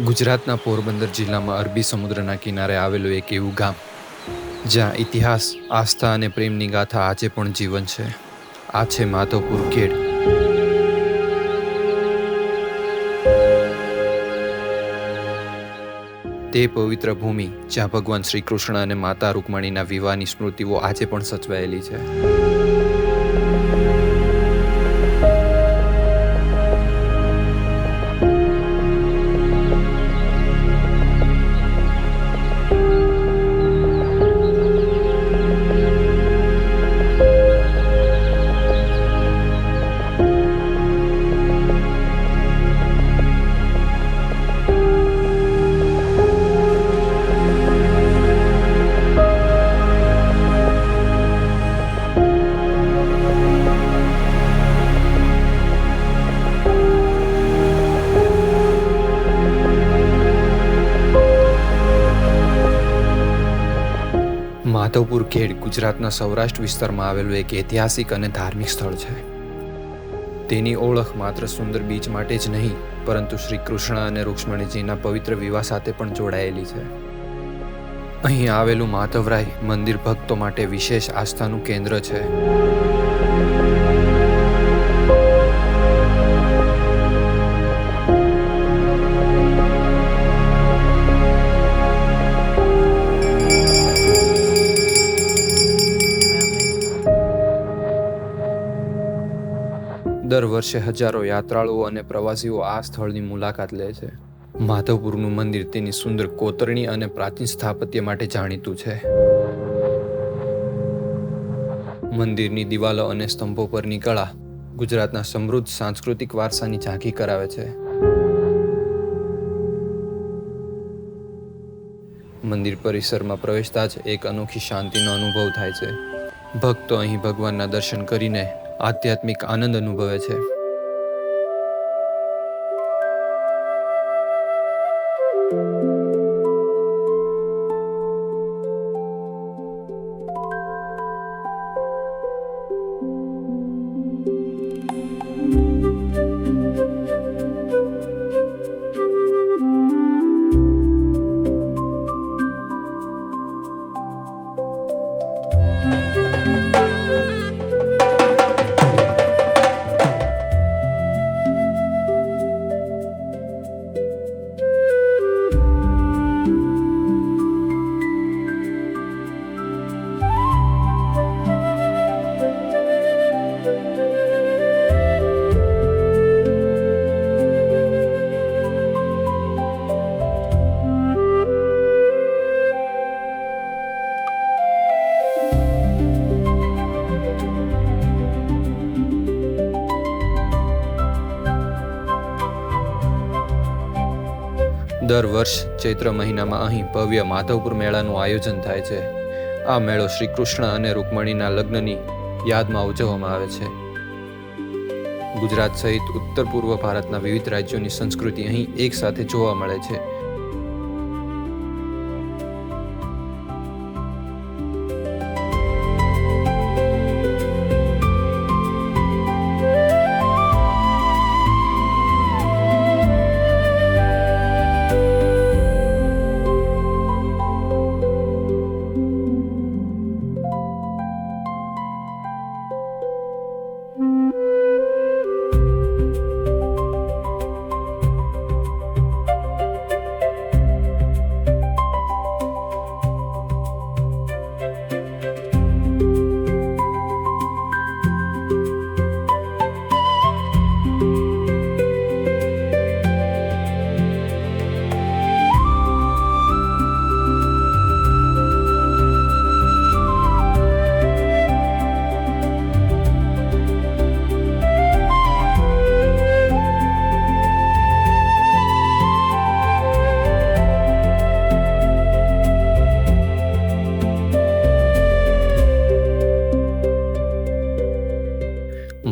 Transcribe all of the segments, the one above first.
ગુજરાતના પોરબંદર જિલ્લામાં અરબી સમુદ્રના કિનારે આવેલું એક એવું ગામ જ્યાં ઇતિહાસ, આસ્થા અને પ્રેમની ગાથા આજે પણ જીવન છે. આ છે માધવપુર ખેડ. તે પવિત્ર ભૂમિ જ્યાં ભગવાન શ્રી કૃષ્ણ અને માતા રૂકમણીના વિવાહની સ્મૃતિઓ આજે પણ સચવાયેલી છે. માધવપુર ખેડ ગુજરાતના સૌરાષ્ટ્ર વિસ્તારમાં આવેલું એક ઐતિહાસિક અને ધાર્મિક સ્થળ છે. તેની ઓળખ માત્ર સુંદર બીચ માટે જ નહીં, પરંતુ શ્રી કૃષ્ણ અને રૂક્ષ્મણીજીના પવિત્ર વિવાહ સાથે પણ જોડાયેલી છે. અહીં આવેલું માધવરાય મંદિર ભક્તો માટે વિશેષ આસ્થાનું કેન્દ્ર છે. દર વર્ષે હજારો યાત્રાળુઓ અને પ્રવાસીઓ આ સ્થળની મુલાકાત લે છે. માધવપુરનું મંદિર તેની સુંદર કોતરણી અને પ્રાચીન સ્થાપત્ય માટે જાણીતું છે. મંદિરની દિવાલો અને સ્તંભો પરની કળા ગુજરાતના સમૃદ્ધ સાંસ્કૃતિક વારસાની ઝાંખી કરાવે છે. મંદિર પરિસરમાં પ્રવેશતા જ એક અનોખી શાંતિનો અનુભવ થાય છે. ભક્તો અહીં ભગવાનના દર્શન કરીને આધ્યાત્મિક આનંદ અનુભવે છે. દર વર્ષ ચૈત્ર મહિનામાં અહીં ભવ્ય માધવપુર મેળાનું આયોજન થાય છે. આ મેળો શ્રી કૃષ્ણ અને રૂકમણીના લગ્નની યાદમાં ઉજવવામાં આવે છે. ગુજરાત સહિત ઉત્તર પૂર્વ ભારતના વિવિધ રાજ્યોની સંસ્કૃતિ અહીં એક સાથે જોવા મળે છે.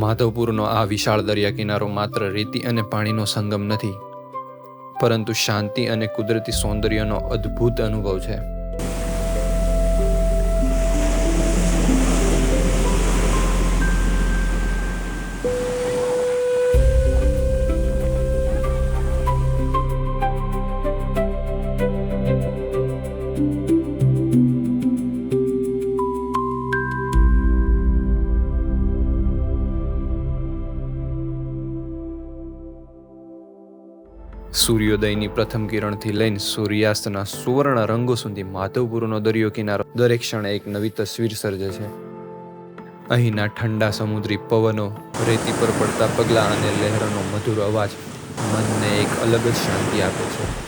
માધવપુરનો આ વિશાળ દરિયા કિનારો માત્ર રેતી અને પાણીનો સંગમ નથી, પરંતુ શાંતિ અને કુદરતી સૌંદર્યનો અદ્ભુત અનુભવ છે. સૂર્યોદયની પ્રથમ કિરણથી લઈને સૂર્યાસ્તના સુવર્ણ રંગો સુધી માધવપુરનો દરિયો કિનારો દરેક ક્ષણે એક નવી તસવીર સર્જે છે. અહીંના ઠંડા સમુદ્રી પવનો, રેતી પર પડતા પગલાં અને લહેરોનો મધુર અવાજ મનને એક અલગ જ શાંતિ આપે છે.